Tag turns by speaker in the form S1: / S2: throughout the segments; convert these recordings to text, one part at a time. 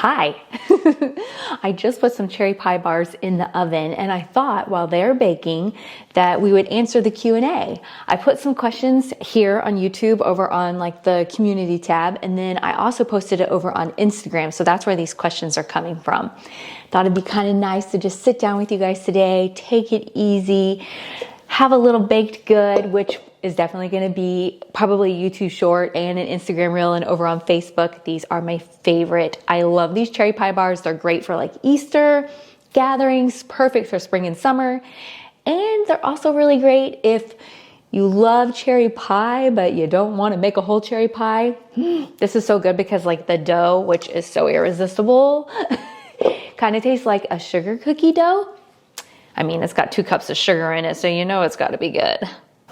S1: Hi. I just put some cherry pie bars in the oven, and I thought while they're baking that we would answer the Q&A. I put some questions here on YouTube over on like the community tab, and then I also posted it over on Instagram, so that's where these questions are coming from. Thought it'd be kind of nice to just sit down with you guys today, take it easy, have a little baked good, which is definitely going to be probably a YouTube short and an Instagram reel and over on Facebook. These are my favorite. I love these cherry pie bars. They're great for like Easter gatherings, perfect for spring and summer. And they're also really great if you love cherry pie, but you don't want to make a whole cherry pie. This is so good because like the dough, which is so irresistible, kind of tastes like a sugar cookie dough. I mean, it's got 2 cups of sugar in it, so you know it's got to be good.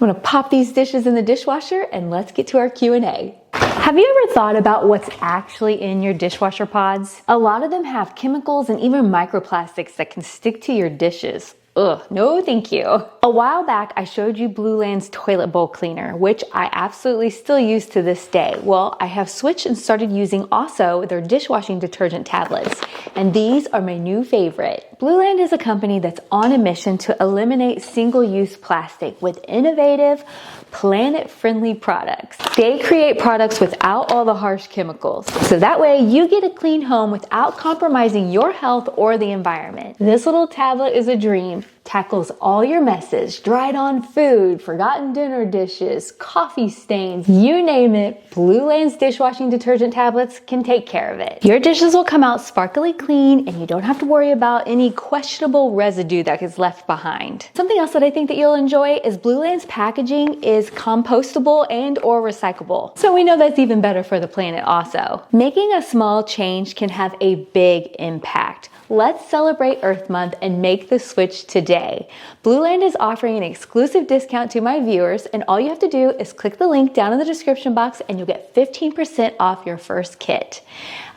S1: I'm gonna pop these dishes in the dishwasher and let's get to our Q&A. Have you ever thought about what's actually in your dishwasher pods? A lot of them have chemicals and even microplastics that can stick to your dishes. Ugh, no thank you. A while back, I showed you Blueland's toilet bowl cleaner, which I absolutely still use to this day. Well, I have switched and started using also their dishwashing detergent tablets, and these are my new favorite. Blueland is a company that's on a mission to eliminate single-use plastic with innovative, planet-friendly products. They create products without all the harsh chemicals, so that way you get a clean home without compromising your health or the environment. This little tablet is a dream. Tackles all your messes, dried on food, forgotten dinner dishes, coffee stains, you name it, Blueland's dishwashing detergent tablets can take care of it. Your dishes will come out sparkly clean and you don't have to worry about any questionable residue that gets left behind. Something else that I think that you'll enjoy is Blueland's packaging is compostable and or recyclable. So we know that's even better for the planet also. Making a small change can have a big impact. Let's celebrate Earth Month and make the switch today. Blueland is offering an exclusive discount to my viewers, and all you have to do is click the link down in the description box and you'll get 15% off your first kit.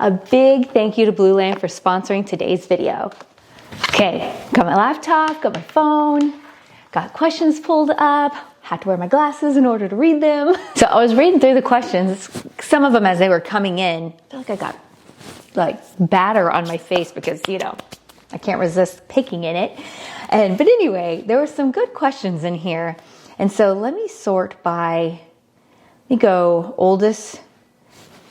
S1: A big thank you to Blueland for sponsoring today's video. Okay, got my laptop, got my phone, got questions pulled up, had to wear my glasses in order to read them. So I was reading through the questions, some of them as they were coming in. I feel like I got like batter on my face because, you know, I can't resist picking in it. But anyway, there were some good questions in here. And so let me sort by, let me go oldest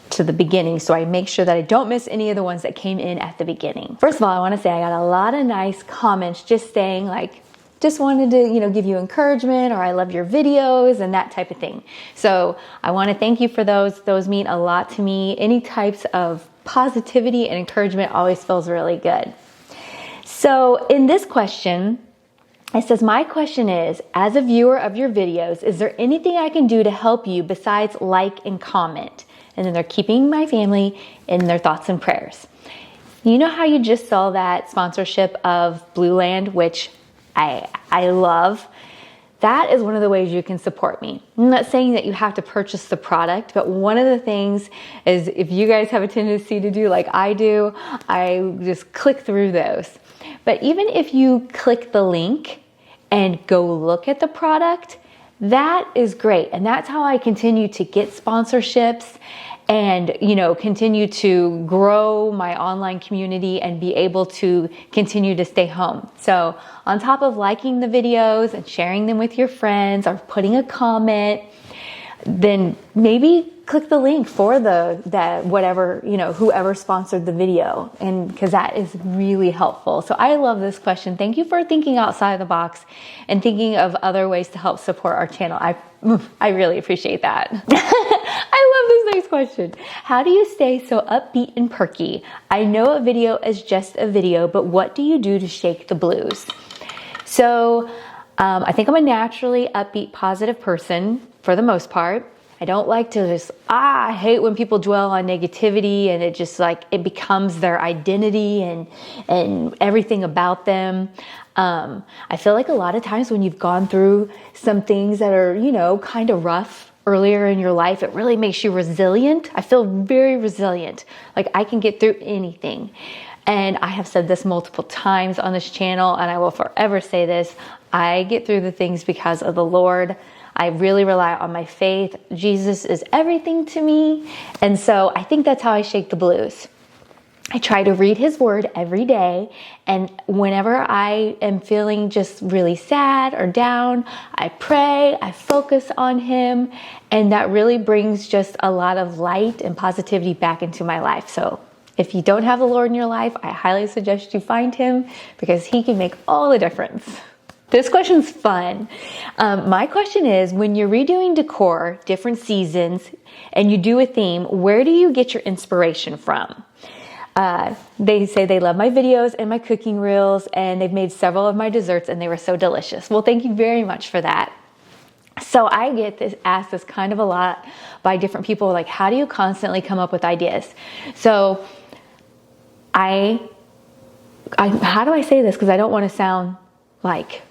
S1: to the beginning so I make sure that I don't miss any of the ones that came in at the beginning. First of all, I want to say I got a lot of nice comments just saying like, just wanted to, you know, give you encouragement, or I love your videos and that type of thing. So I want to thank you for those. Those mean a lot to me. Any types of positivity and encouragement always feels really good. So in this question, it says, my question is, as a viewer of your videos, is there anything I can do to help you besides like and comment? And then they're keeping my family in their thoughts and prayers. You know how you just saw that sponsorship of Blueland, which I love? That is one of the ways you can support me. I'm not saying that you have to purchase the product, but one of the things is if you guys have a tendency to do like I do, I just click through those. But even if you click the link and go look at the product, that is great. And that's how I continue to get sponsorships and, you know, continue to grow my online community and be able to continue to stay home. So on top of liking the videos and sharing them with your friends or putting a comment, then maybe click the link for that whatever, you know, whoever sponsored the video, and because that is really helpful. So I love this question. Thank you for thinking outside the box and thinking of other ways to help support our channel. I really appreciate that. I love this next question. How do you stay so upbeat and perky? I know a video is just a video, but what do you do to shake the blues? So I think I'm a naturally upbeat, positive person for the most part. I don't like to just, I hate when people dwell on negativity and it just like, it becomes their identity and everything about them. I feel like a lot of times when you've gone through some things that are, you know, kind of rough earlier in your life, it really makes you resilient. I feel very resilient. Like I can get through anything. And I have said this multiple times on this channel, and I will forever say this. I get through the things because of the Lord. I really rely on my faith. Jesus is everything to me. And so I think that's how I shake the blues. I try to read his word every day, and whenever I am feeling just really sad or down, I pray, I focus on him, and that really brings just a lot of light and positivity back into my life. So if you don't have the Lord in your life, I highly suggest you find him because he can make all the difference. This question's fun. My question is, when you're redoing decor, different seasons, and you do a theme, where do you get your inspiration from? They say they love my videos and my cooking reels, and they've made several of my desserts and they were so delicious. Well, thank you very much for that. So I get asked this kind of a lot by different people, like, how do you constantly come up with ideas? So how do I say this? Because I don't want to sound like,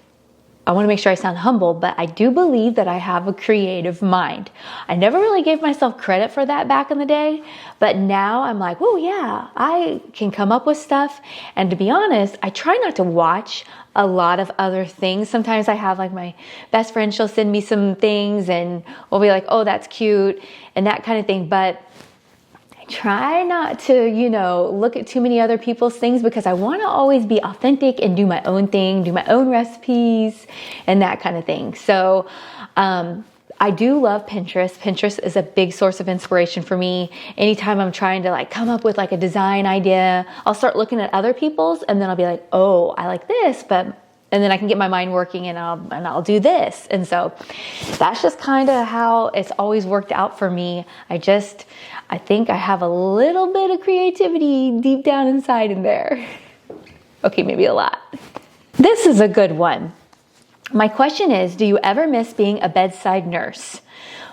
S1: I want to make sure I sound humble, but I do believe that I have a creative mind. I never really gave myself credit for that back in the day, but now I'm like, oh yeah, I can come up with stuff. And to be honest, I try not to watch a lot of other things. Sometimes I have like my best friend, she'll send me some things and we'll be like, oh, that's cute and that kind of thing. But try not to, look at too many other people's things because I want to always be authentic and do my own thing, do my own recipes and that kind of thing. So, I do love Pinterest. Pinterest is a big source of inspiration for me. Anytime I'm trying to come up with a design idea, I'll start looking at other people's and then I'll be like, oh, I like this, and then I can get my mind working and I'll do this. And so that's just kind of how it's always worked out for me. I think I have a little bit of creativity deep down inside in there. Okay, maybe a lot. This is a good one. My question is, do you ever miss being a bedside nurse?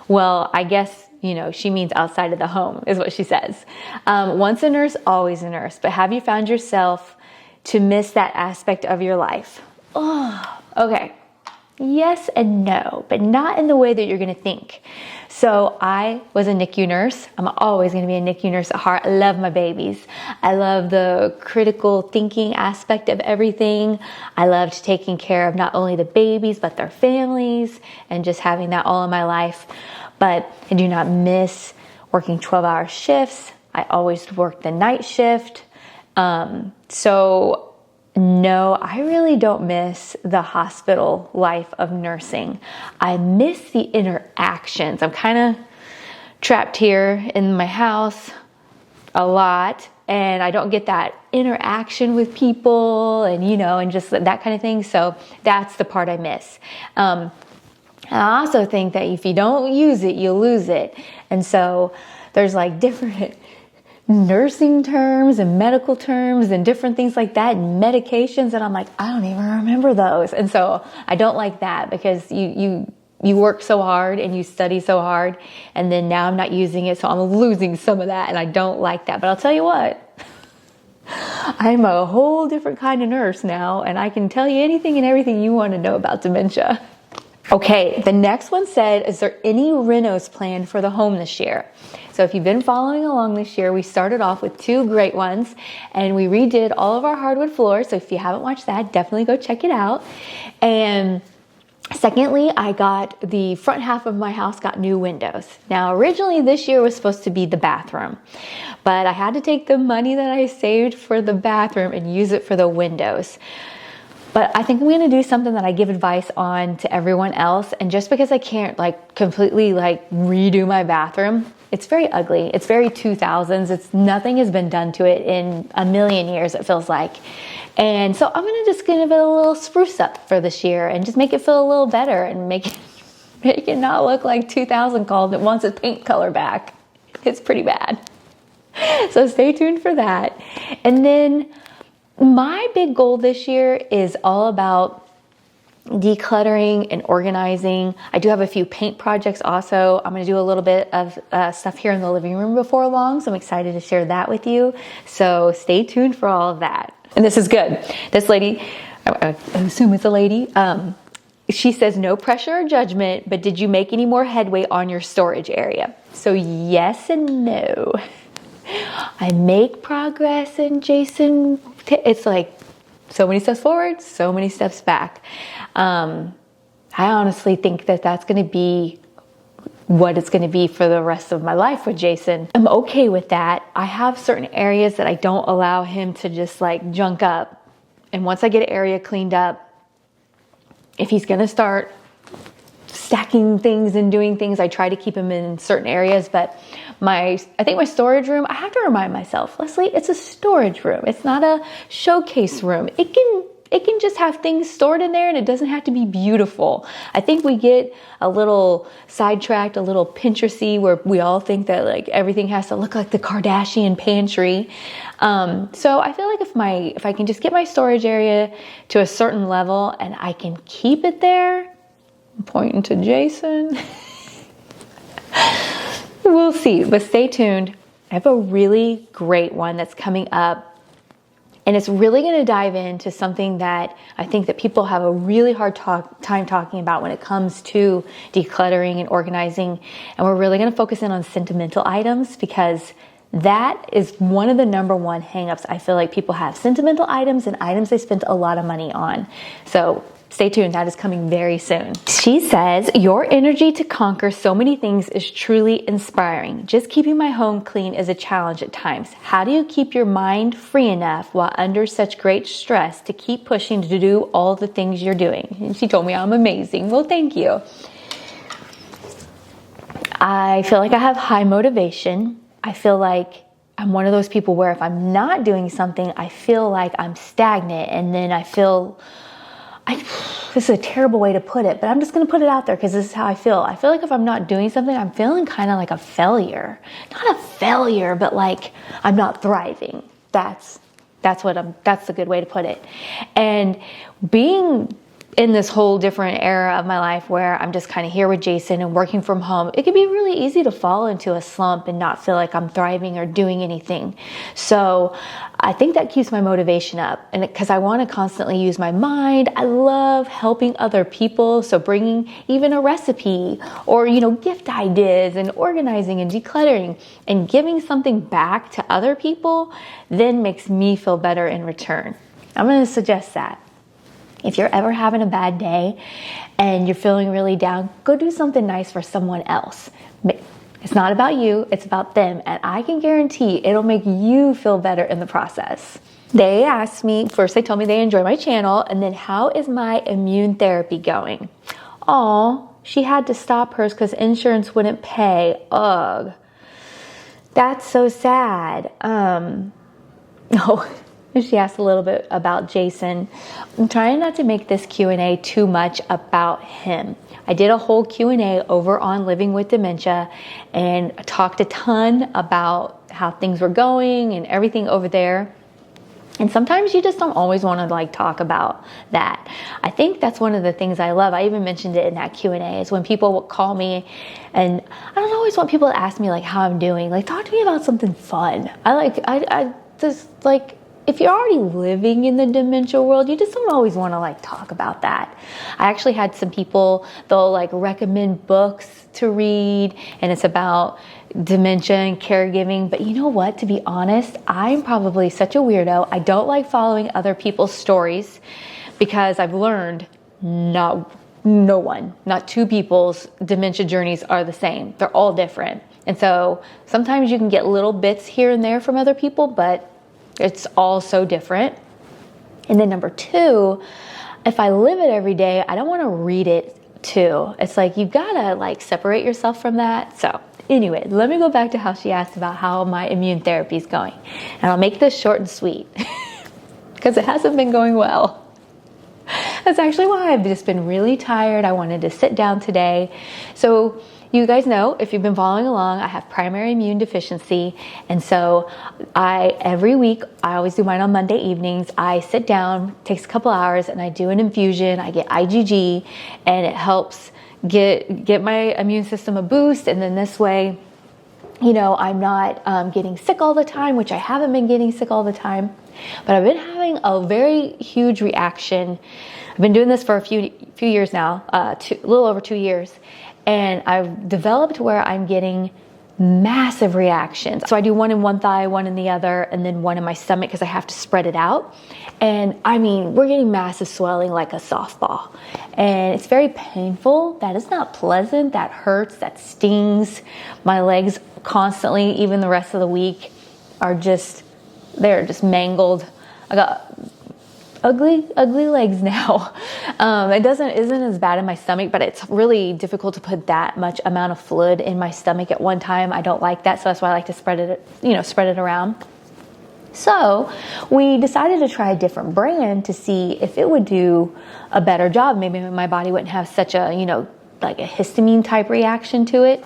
S1: Well, I guess, she means outside of the home is what she says. Once a nurse, always a nurse. But have you found yourself to miss that aspect of your life? Oh, okay. Yes and no, but not in the way that you're going to think. So I was a NICU nurse. I'm always going to be a NICU nurse at heart. I love my babies. I love the critical thinking aspect of everything. I loved taking care of not only the babies, but their families and just having that all in my life. But I do not miss working 12-hour shifts. I always worked the night shift. So no, I really don't miss the hospital life of nursing. I miss the interactions. I'm kind of trapped here in my house a lot, and I don't get that interaction with people and just that kind of thing. So that's the part I miss. I also think that if you don't use it, you'll lose it. And so there's different nursing terms and medical terms and different things like that and medications, and I'm like, I don't even remember those. And so I don't like that because you work so hard and you study so hard, and then now I'm not using it, so I'm losing some of that, and I don't like that. But I'll tell you what, I'm a whole different kind of nurse now, and I can tell you anything and everything you want to know about dementia. Okay, the next one said, is there any renos planned for the home this year? So if you've been following along this year, we started off with 2 great ones and we redid all of our hardwood floors. So if you haven't watched that, definitely go check it out. And secondly, I got the front half of my house got new windows. Now, originally this year was supposed to be the bathroom, but I had to take the money that I saved for the bathroom and use it for the windows. But I think I'm going to do something that I give advice on to everyone else. And just because I can't completely redo my bathroom, it's very ugly. It's very 2000s. Nothing has been done to it in a million years, it feels like. And so I'm going to just give it a little spruce up for this year and just make it feel a little better and make it not look like 2000 called that wants its paint color back. It's pretty bad. So stay tuned for that. And then my big goal this year is all about decluttering and organizing. I do have a few paint projects also. I'm going to do a little bit of stuff here in the living room before long, so I'm excited to share that with you. So stay tuned for all of that. And this is good. This lady, I assume it's a lady, she says, no pressure or judgment, but did you make any more headway on your storage area? So yes and no. I make progress, and Jason, it's so many steps forward, so many steps back. I honestly think that that's going to be what it's going to be for the rest of my life with Jason. I'm okay with that. I have certain areas that I don't allow him to just like junk up. And once I get an area cleaned up, if he's going to start stacking things and doing things, I try to keep him in certain areas. But I think my storage room, I have to remind myself, Leslie, it's a storage room. It's not a showcase room. It can just have things stored in there and it doesn't have to be beautiful. I think we get a little sidetracked, a little Pinteresty, where we all think that like everything has to look like the Kardashian pantry. So I feel like if I can just get my storage area to a certain level and I can keep it there, I'm pointing to Jason. We'll see, but stay tuned. I have a really great one that's coming up. And it's really going to dive into something that I think that people have a really hard time talking about when it comes to decluttering and organizing. And we're really going to focus in on sentimental items, because that is one of the number one hangups I feel like people have. Sentimental items and items they spent a lot of money on. So stay tuned, that is coming very soon. She says, your energy to conquer so many things is truly inspiring. Just keeping my home clean is a challenge at times. How do you keep your mind free enough while under such great stress to keep pushing to do all the things you're doing? And she told me I'm amazing. Well, thank you. I feel like I have high motivation. I feel like I'm one of those people where if I'm not doing something, I feel like I'm stagnant, and then I feel... this is a terrible way to put it, but I'm just going to put it out there because this is how I feel. I feel like if I'm not doing something, I'm feeling kind of like a failure. Not a failure, but like I'm not thriving. That's the good way to put it. And being in this whole different era of my life where I'm just kind of here with Jason and working from home, it can be really easy to fall into a slump and not feel like I'm thriving or doing anything. So I think that keeps my motivation up, and because I want to constantly use my mind. I love helping other people. So bringing even a recipe or, gift ideas and organizing and decluttering and giving something back to other people then makes me feel better in return. I'm going to suggest that. If you're ever having a bad day and you're feeling really down, go do something nice for someone else. It's not about you, it's about them. And I can guarantee it'll make you feel better in the process. They asked me, first they told me they enjoy my channel, and then how is my immune therapy going? Oh, she had to stop hers because insurance wouldn't pay. Ugh. That's so sad. She asked a little bit about Jason. I'm trying not to make this Q&A too much about him. I did a whole Q&A over on Living with Dementia and talked a ton about how things were going and everything over there. And sometimes you just don't always want to talk about that. I think that's one of the things I love. I even mentioned it in that Q&A, is when people will call me, and I don't always want people to ask me how I'm doing. Talk to me about something fun. I just if you're already living in the dementia world, you just don't always want to talk about that. I actually had some people, they'll recommend books to read, and it's about dementia and caregiving. But you know what? To be honest, I'm probably such a weirdo. I don't like following other people's stories because I've learned not two people's dementia journeys are the same. They're all different. And so sometimes you can get little bits here and there from other people, but it's all so different. And then number two, if I live it every day, I don't want to read it too. It's you've got to separate yourself from that. So anyway, let me go back to how she asked about how my immune therapy is going. And I'll make this short and sweet because it hasn't been going well. That's actually why I've just been really tired. I wanted to sit down today. So you guys know, if you've been following along, I have primary immune deficiency. And so every week, I always do mine on Monday evenings. I sit down, takes a couple hours, and I do an infusion. I get IgG, and it helps get my immune system a boost. And then this way, I'm not getting sick all the time, which I haven't been getting sick all the time. But I've been having a very huge reaction. I've been doing this for a few years now, a little over 2 years. And I've developed where I'm getting massive reactions. So I do one in one thigh, one in the other, and then one in my stomach because I have to spread it out. And I mean, we're getting massive swelling like a softball. And it's very painful. That is not pleasant. That hurts. That stings. My legs constantly, even the rest of the week, they're just mangled. I got ugly legs now. It isn't as bad in my stomach, but it's really difficult to put that much amount of fluid in my stomach at one time. I don't like that, so that's why I like to spread it around. So we decided to try a different brand to see if it would do a better job. Maybe my body wouldn't have such a, like a histamine type reaction to it.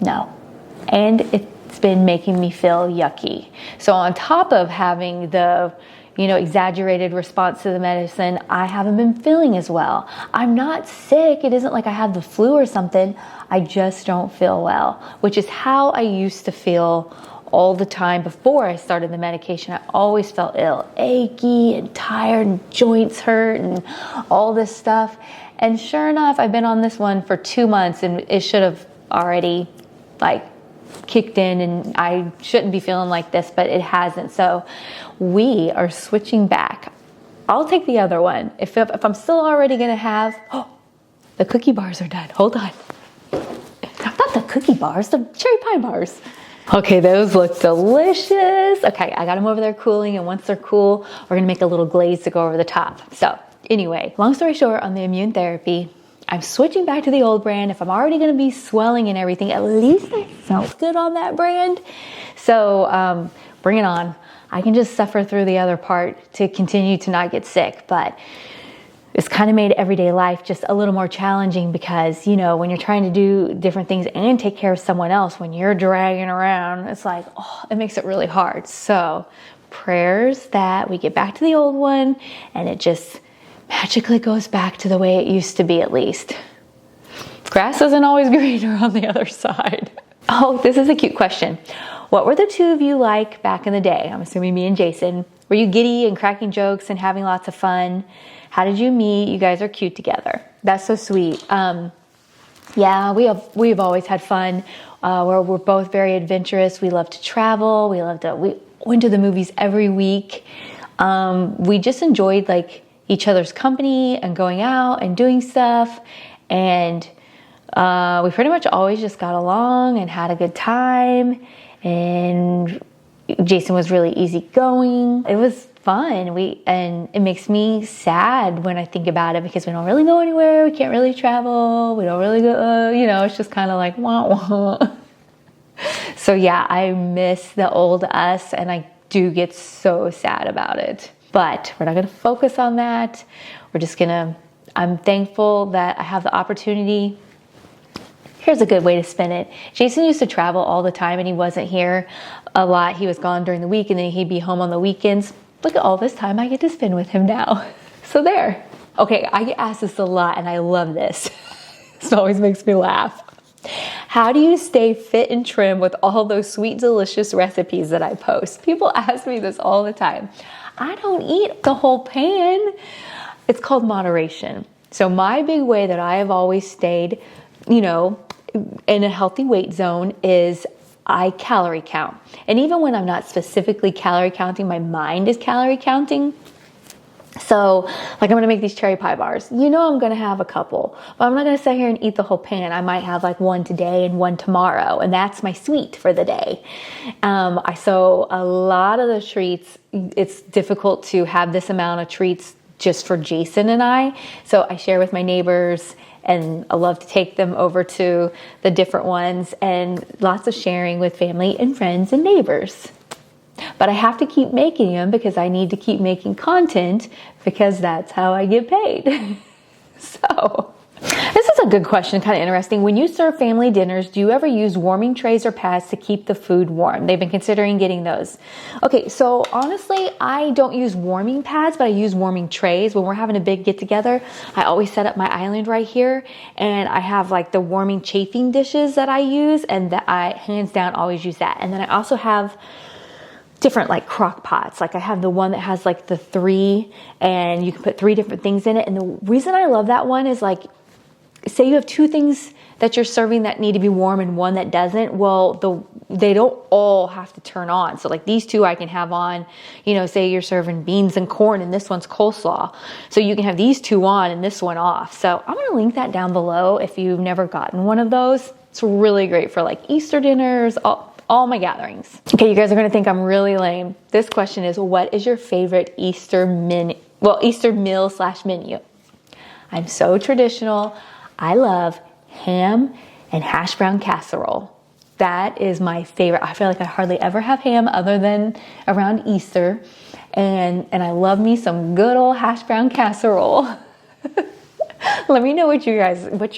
S1: No. And it's been making me feel yucky. So on top of having the exaggerated response to the medicine, I haven't been feeling as well. I'm not sick. It isn't like I have the flu or something. I just don't feel well, which is how I used to feel all the time before I started the medication. I always felt ill, achy and tired and joints hurt and all this stuff. And sure enough, I've been on this one for 2 months and it should have already kicked in and I shouldn't be feeling like this, but it hasn't. So we are switching back. I'll take the other one. If I'm still already going to have, the cookie bars are done. Hold on. Not the cookie bars, the cherry pie bars. Okay, those look delicious. Okay, I got them over there cooling, and once they're cool, we're gonna make a little glaze to go over the top. So anyway, long story short, on the immune therapy, I'm switching back to the old brand. If I'm already gonna be swelling and everything, at least I felt good on that brand. So bring it on. I can just suffer through the other part to continue to not get sick, but it's kind of made everyday life just a little more challenging because, when you're trying to do different things and take care of someone else, when you're dragging around, it's like, it makes it really hard. So prayers that we get back to the old one and it just magically goes back to the way it used to be, at least. Grass isn't always greener on the other side. Oh, this is a cute question. What were the two of you like back in the day? I'm assuming me and Jason. Were you giddy and cracking jokes and having lots of fun? How did you meet? You guys are cute together. That's so sweet. Yeah, we've always had fun. We're both very adventurous. We love to travel. We went to the movies every week. We just enjoyed each other's company and going out and doing stuff. And we pretty much always just got along and had a good time. And Jason was really easygoing. It was fun. And it makes me sad when I think about it because we don't really go anywhere. We can't really travel. We don't really go, it's just kind of like, wah, wah. So yeah, I miss the old us and I do get so sad about it. But we're not going to focus on that. I'm thankful that I have the opportunity. Here's a good way to spin it. Jason used to travel all the time and he wasn't here a lot. He was gone during the week and then he'd be home on the weekends. Look at all this time I get to spend with him now. So there. Okay, I get asked this a lot and I love this. This always makes me laugh. How do you stay fit and trim with all those sweet, delicious recipes that I post? People ask me this all the time. I don't eat the whole pan. It's called moderation. So my big way that I have always stayed, in a healthy weight zone is I calorie count. And even when I'm not specifically calorie counting, my mind is calorie counting. So I'm going to make these cherry pie bars. I'm going to have a couple, but I'm not going to sit here and eat the whole pan. I might have one today and one tomorrow. And that's my sweet for the day. So a lot of the treats, it's difficult to have this amount of treats just for Jason and I. So I share with my neighbors and I love to take them over to the different ones and lots of sharing with family and friends and neighbors. But I have to keep making them because I need to keep making content because that's how I get paid. So this is a good question, kind of interesting. When you serve family dinners, do you ever use warming trays or pads to keep the food warm? They've been considering getting those. Okay, so honestly, I don't use warming pads, but I use warming trays. When we're having a big get together, I always set up my island right here and I have the warming chafing dishes that I use and that I hands down always use that. And then I also have different crock pots. I have the one that has the 3 and you can put 3 different things in it. And the reason I love that one is say you have 2 things that you're serving that need to be warm and one that doesn't, well, they don't all have to turn on. So like these two I can have on, you know, say you're serving beans and corn and this one's coleslaw. So you can have these two on and this one off. So I'm going to link that down below if you've never gotten one of those. It's really great for like Easter dinners, all my gatherings. Okay, you guys are going to think I'm really lame. This question is, what is your favorite Easter meal / menu? I'm so traditional. I love ham and hash brown casserole. That is my favorite. I feel like I hardly ever have ham other than around Easter. And I love me some good old hash brown casserole. Let me know what's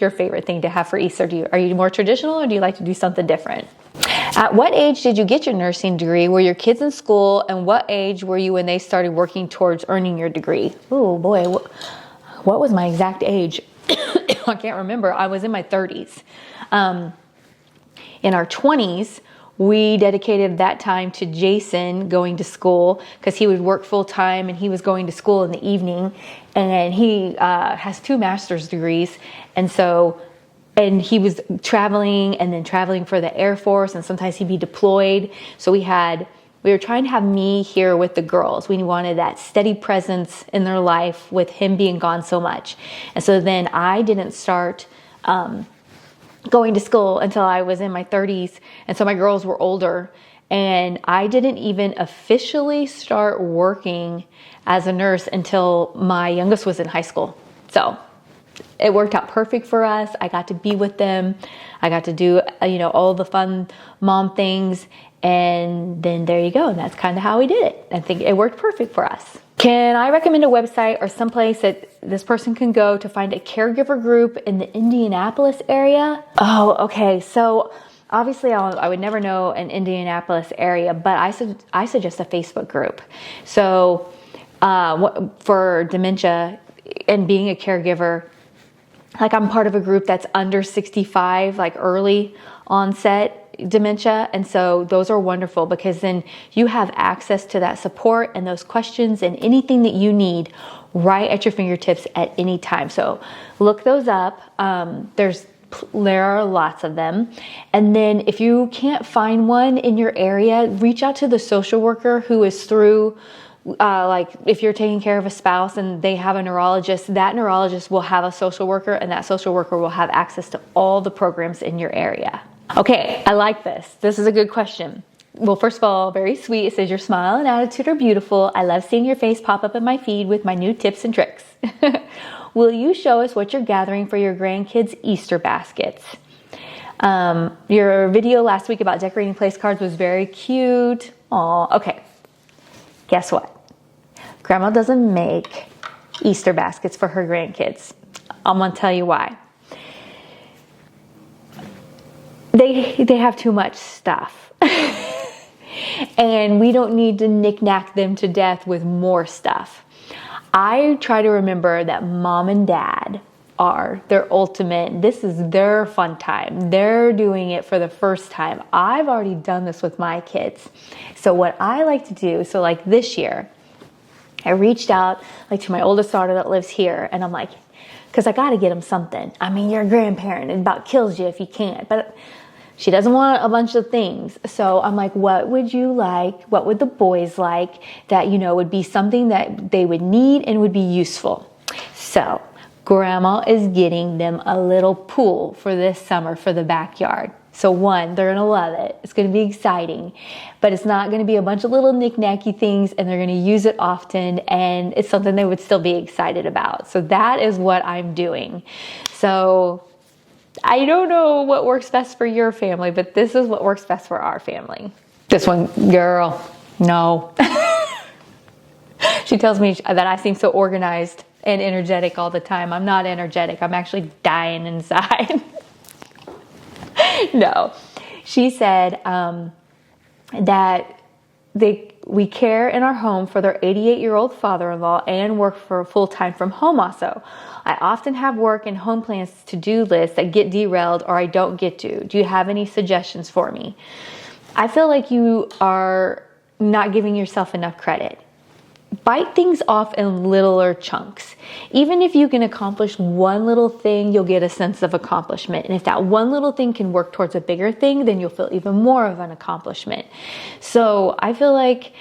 S1: your favorite thing to have for Easter. Are you more traditional or do you like to do something different? At what age did you get your nursing degree? Were your kids in school? And what age were you when they started working towards earning your degree? Oh boy, what was my exact age? I can't remember. I was in my 30s. In our 20s, we dedicated that time to Jason going to school because he would work full time and he was going to school in the evening. And he has 2 master's degrees. And he was traveling and then traveling for the Air Force, and sometimes he'd be deployed. So we were trying to have me here with the girls. We wanted that steady presence in their life with him being gone so much. And so then I didn't start going to school until I was in my 30s. And so my girls were older. And I didn't even officially start working as a nurse until my youngest was in high school. So it worked out perfect for us. I got to be with them. I got to do, all the fun mom things. And then there you go. And that's kind of how we did it. I think it worked perfect for us. Can I recommend a website or someplace that this person can go to find a caregiver group in the Indianapolis area? Oh, okay. So obviously I would never know an Indianapolis area, but I suggest a Facebook group. So for dementia and being a caregiver, like I'm part of a group that's under 65, like early onset dementia. And so those are wonderful because then you have access to that support and those questions and anything that you need right at your fingertips at any time. So look those up. There are lots of them. And then if you can't find one in your area, reach out to the social worker who is through like if you're taking care of a spouse and they have a neurologist, that neurologist will have a social worker and that social worker will have access to all the programs in your area. Okay, I like this. This is a good question. Well, first of all, very sweet. It says, your smile and attitude are beautiful. I love seeing your face pop up in my feed with my new tips and tricks. Will you show us what you're gathering for your grandkids' Easter baskets? Your video last week about decorating place cards was very cute. Aw, okay. Guess what? Grandma doesn't make Easter baskets for her grandkids. I'm going to tell you why. They have too much stuff. And we don't need to knick-knack them to death with more stuff. I try to remember that mom and dad are their ultimate. This is their fun time. They're doing it for the first time. I've already done this with my kids. So what I like to do, so like this year, I reached out like to my oldest daughter that lives here, and I'm like, because I got to get them something. I mean, you're a grandparent. It about kills you if you can't. But she doesn't want a bunch of things. So I'm like, what would you like? What would the boys like that, would be something that they would need and would be useful? So Grandma is getting them a little pool for this summer for the backyard. So one, they're going to love it. It's going to be exciting, but it's not going to be a bunch of little knick-knacky things, and they're going to use it often, and it's something they would still be excited about. So that is what I'm doing. So I don't know what works best for your family, but this is what works best for our family. This one, girl, no. She tells me that I seem so organized and energetic all the time. I'm not energetic. I'm actually dying inside. No. She said that we care in our home for their 88-year-old father-in-law and work for full-time from home also. I often have work and home plans to-do lists that get derailed or I don't get to. Do you have any suggestions for me? I feel like you are not giving yourself enough credit. bite things off in littler chunks. Even if you can accomplish one little thing, you'll get a sense of accomplishment. And if that one little thing can work towards a bigger thing, then you'll feel even more of an accomplishment. So I feel like,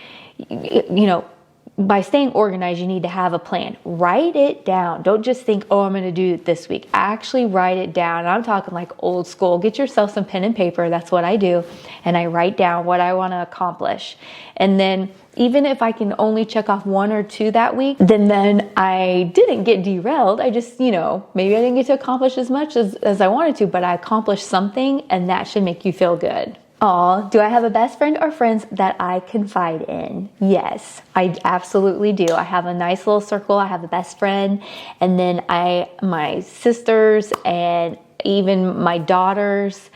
S1: by staying organized, you need to have a plan. Write it down. Don't just think, oh, I'm going to do it this week. Actually write it down. I'm talking like old school. Get yourself some pen and paper. That's what I do. And I write down what I want to accomplish. And then even if I can only check off 1 or 2 that week, then I didn't get derailed. I just, maybe I didn't get to accomplish as much as I wanted to, but I accomplished something, and that should make you feel good. Aw, do I have a best friend or friends that I confide in? Yes, I absolutely do. I have a nice little circle. I have a best friend, and then my sisters, and even my daughters,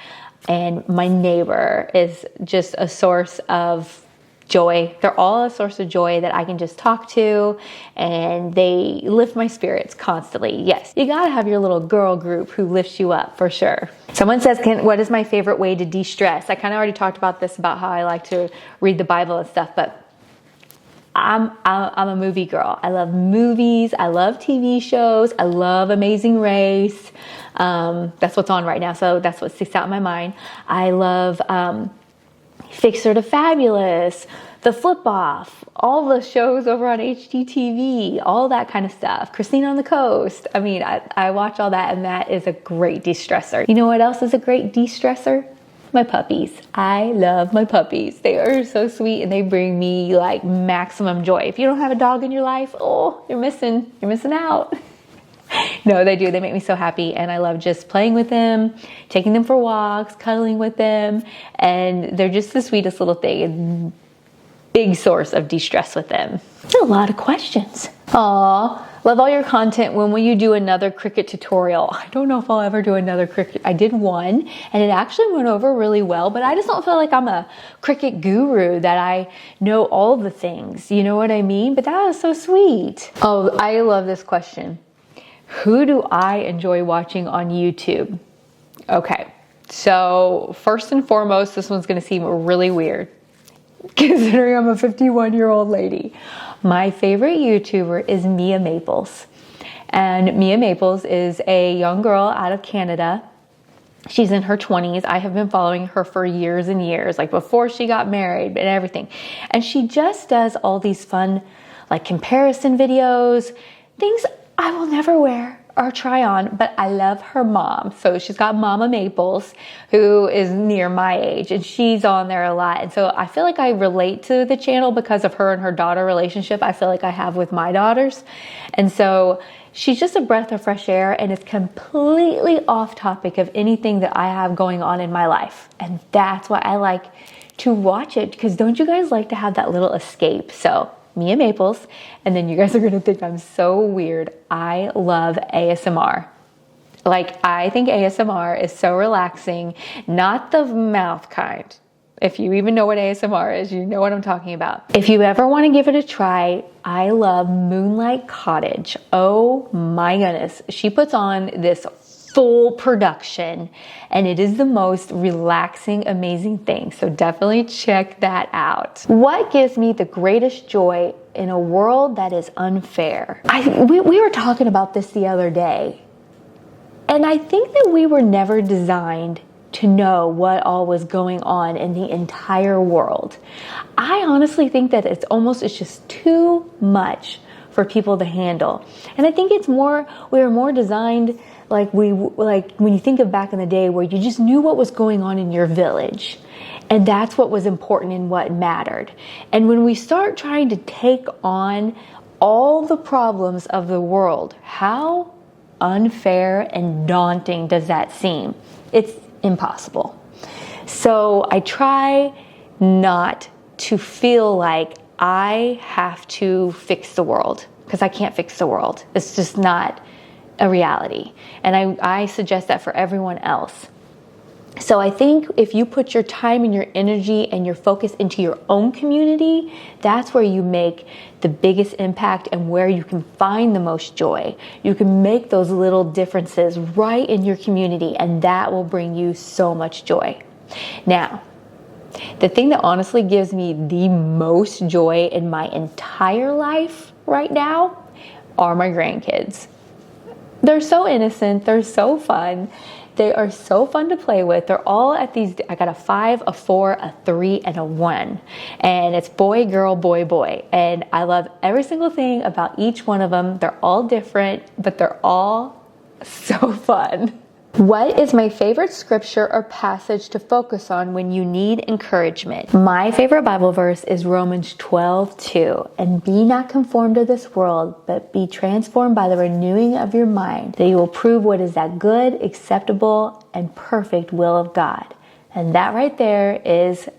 S1: and my neighbor is just a source of joy. They're all a source of joy that I can just talk to, and they lift my spirits constantly. Yes, you gotta have your little girl group who lifts you up for sure. Someone says, what is my favorite way to de-stress? I kind of already talked about this, about how I like to read the Bible and stuff, but I'm a movie girl. I love movies. I love TV shows. I love Amazing Race. That's what's on right now, so that's what sticks out in my mind. I love Fixer to Fabulous, The Flip Off, all the shows over on HGTV, all that kind of stuff. Christine on the Coast. I mean, I watch all that, and that is a great de-stressor. You know what else is a great de-stressor? My puppies. I love my puppies. They are so sweet, and they bring me like maximum joy. If you don't have a dog in your life, oh, you're missing out. No, they do. They make me so happy, and I love just playing with them, taking them for walks, cuddling with them, and they're just the sweetest little thing, and big source of de-stress with them. A lot of questions. Aw, love all your content. When will you do another Cricut tutorial? I don't know if I'll ever do another Cricut. I did one, and it actually went over really well, but I just don't feel like I'm a Cricut guru, that I know all the things. You know what I mean? But that was so sweet. Oh, I love this question. Who do I enjoy watching on YouTube? Okay, so first and foremost, this one's gonna seem really weird, considering I'm a 51-year-old lady. My favorite YouTuber is Mia Maples. And Mia Maples is a young girl out of Canada. She's in her 20s. I have been following her for years and years, like before she got married and everything. And she just does all these fun, like comparison videos, things I will never wear or try on, but I love her mom. So she's got Mama Maples, who is near my age, and she's on there a lot. And so I feel like I relate to the channel because of her and her daughter relationship. I feel like I have with my daughters. And so she's just a breath of fresh air, and it's completely off topic of anything that I have going on in my life. And that's why I like to watch it, because don't you guys like to have that little escape? So Mia Maples, and then you guys are gonna think I'm so weird. I love ASMR. Like, I think ASMR is so relaxing, not the mouth kind. If you even know what ASMR is, you know what I'm talking about. If you ever want to give it a try, I love Moonlight Cottage. Oh my goodness. She puts on this full production, and it is the most relaxing, amazing thing. So definitely check that out. What gives me the greatest joy in a world that is unfair? We were talking about this the other day, and I think that we were never designed to know what all was going on in the entire world. I honestly think that it's just too much for people to handle. And I think we were more designed like when you think of back in the day, where you just knew what was going on in your village, and that's what was important and what mattered. And when we start trying to take on all the problems of the world, how unfair and daunting does that seem? It's impossible. So I try not to feel like I have to fix the world, because I can't fix the world. It's just not a reality. And I suggest that for everyone else. So I think if you put your time and your energy and your focus into your own community, that's where you make the biggest impact and where you can find the most joy. You can make those little differences right in your community, and that will bring you so much joy. Now, The thing that honestly gives me the most joy in my entire life right now are my grandkids. They're so innocent. They're so fun. They are so fun to play with. They're all at these, I got a 5, a 4, a 3, and a 1. And it's boy, girl, boy, boy. And I love every single thing about each one of them. They're all different, but they're all so fun. What is my favorite scripture or passage to focus on when you need encouragement? My favorite Bible verse is Romans 12:2. And be not conformed to this world, but be transformed by the renewing of your mind, that you will prove what is that good, acceptable, and perfect will of God. And that right there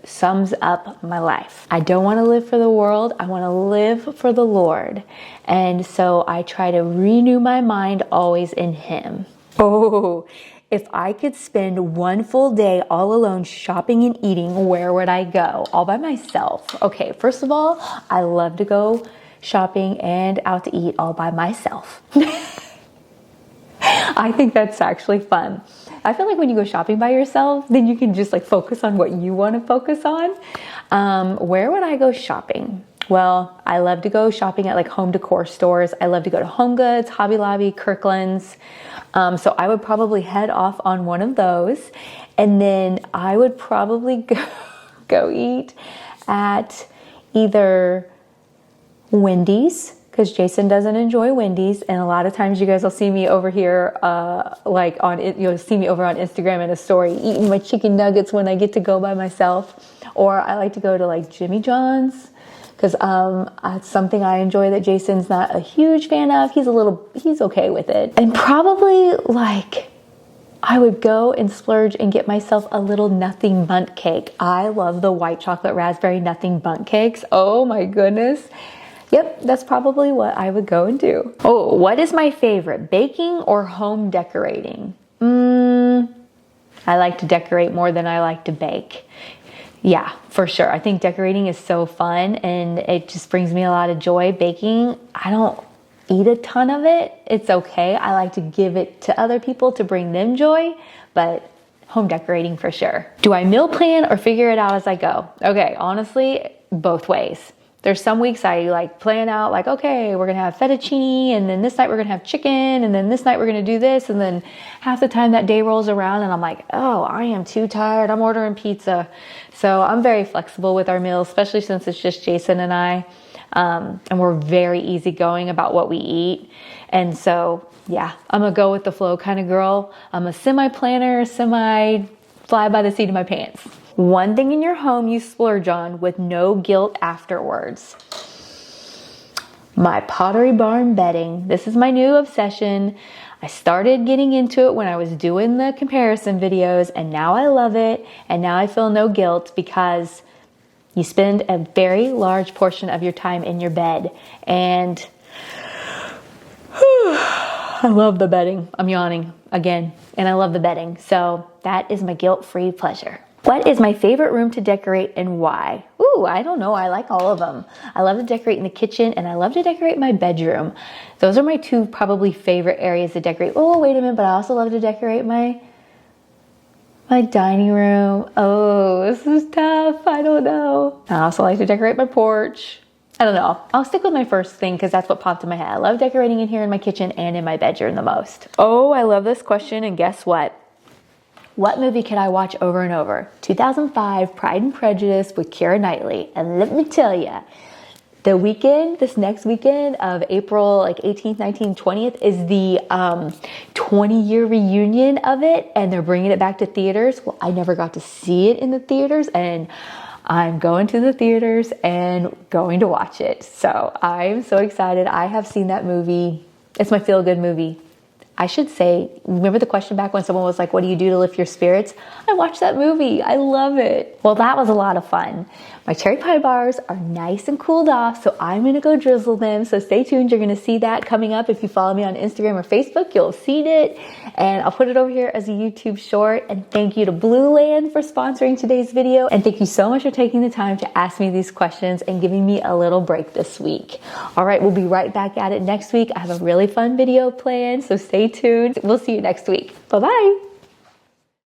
S1: sums up my life. I don't want to live for the world. I want to live for the Lord. And so I try to renew my mind always in Him. Oh, if I could spend one full day all alone shopping and eating, where would I go? All by myself. Okay, first of all, I love to go shopping and out to eat all by myself. I think that's actually fun. I feel like when you go shopping by yourself, then you can just like focus on what you want to focus on. Where would I go shopping? Well, I love to go shopping at like home decor stores. I love to go to Home Goods, Hobby Lobby, Kirkland's. So I would probably head off on one of those. And then I would probably go eat at either Wendy's, because Jason doesn't enjoy Wendy's. And a lot of times you guys will see me over here, you'll see me over on Instagram in a story eating my chicken nuggets when I get to go by myself. Or I like to go to like Jimmy John's, because it's something I enjoy that Jason's not a huge fan of. He's okay with it. And probably like I would go and splurge and get myself a little nothing bundt cake. I love the white chocolate raspberry nothing bundt cakes. Oh my goodness. Yep, that's probably what I would go and do. Oh, what is my favorite, baking or home decorating? I like to decorate more than I like to bake. Yeah, for sure. I think decorating is so fun and it just brings me a lot of joy. Baking, I don't eat a ton of it. It's okay. I like to give it to other people to bring them joy, but home decorating for sure. Do I meal plan or figure it out as I go? Okay, honestly, both ways. There's some weeks I like plan out like, okay, we're going to have fettuccine, and then this night we're going to have chicken, and then this night we're going to do this. And then half the time that day rolls around and I'm like, oh, I am too tired. I'm ordering pizza. So I'm very flexible with our meals, especially since it's just Jason and I. And we're very easygoing about what we eat. And so, yeah, I'm a go with the flow kind of girl. I'm a semi-planner, fly by the seat of my pants. One thing in your home you splurge on with no guilt afterwards. My Pottery Barn bedding. This is my new obsession. I started getting into it when I was doing the comparison videos, and now I love it. And now I feel no guilt because you spend a very large portion of your time in your bed. And I love the bedding. I'm yawning again. And I love the bedding. So that is my guilt-free pleasure. What is my favorite room to decorate and why? Ooh, I don't know. I like all of them. I love to decorate in the kitchen and I love to decorate my bedroom. Those are my two probably favorite areas to decorate. Oh, wait a minute, but I also love to decorate my dining room. Oh, this is tough. I don't know. I also like to decorate my porch. I don't know. I'll stick with my first thing because that's what popped in my head. I love decorating in here in my kitchen and in my bedroom the most. Oh, I love this question, and guess what? What movie can I watch over and over? 2005, Pride and Prejudice with Keira Knightley. And let me tell you, this next weekend of April 18th, 19th, 20th is the 20-year reunion of it. And they're bringing it back to theaters. Well, I never got to see it in the theaters. And I'm going to the theaters and going to watch it. So I'm so excited. I have seen that movie. It's my feel-good movie. I should say, remember the question back when someone was like, what do you do to lift your spirits? I watched that movie. I love it. Well, that was a lot of fun. My cherry pie bars are nice and cooled off, so I'm going to go drizzle them. So stay tuned. You're going to see that coming up. If you follow me on Instagram or Facebook, you'll have seen it. And I'll put it over here as a YouTube short. And thank you to Blue Land for sponsoring today's video. And thank you so much for taking the time to ask me these questions and giving me a little break this week. All right, we'll be right back at it next week. I have a really fun video planned, so stay tuned. We'll see you next week. Bye-bye.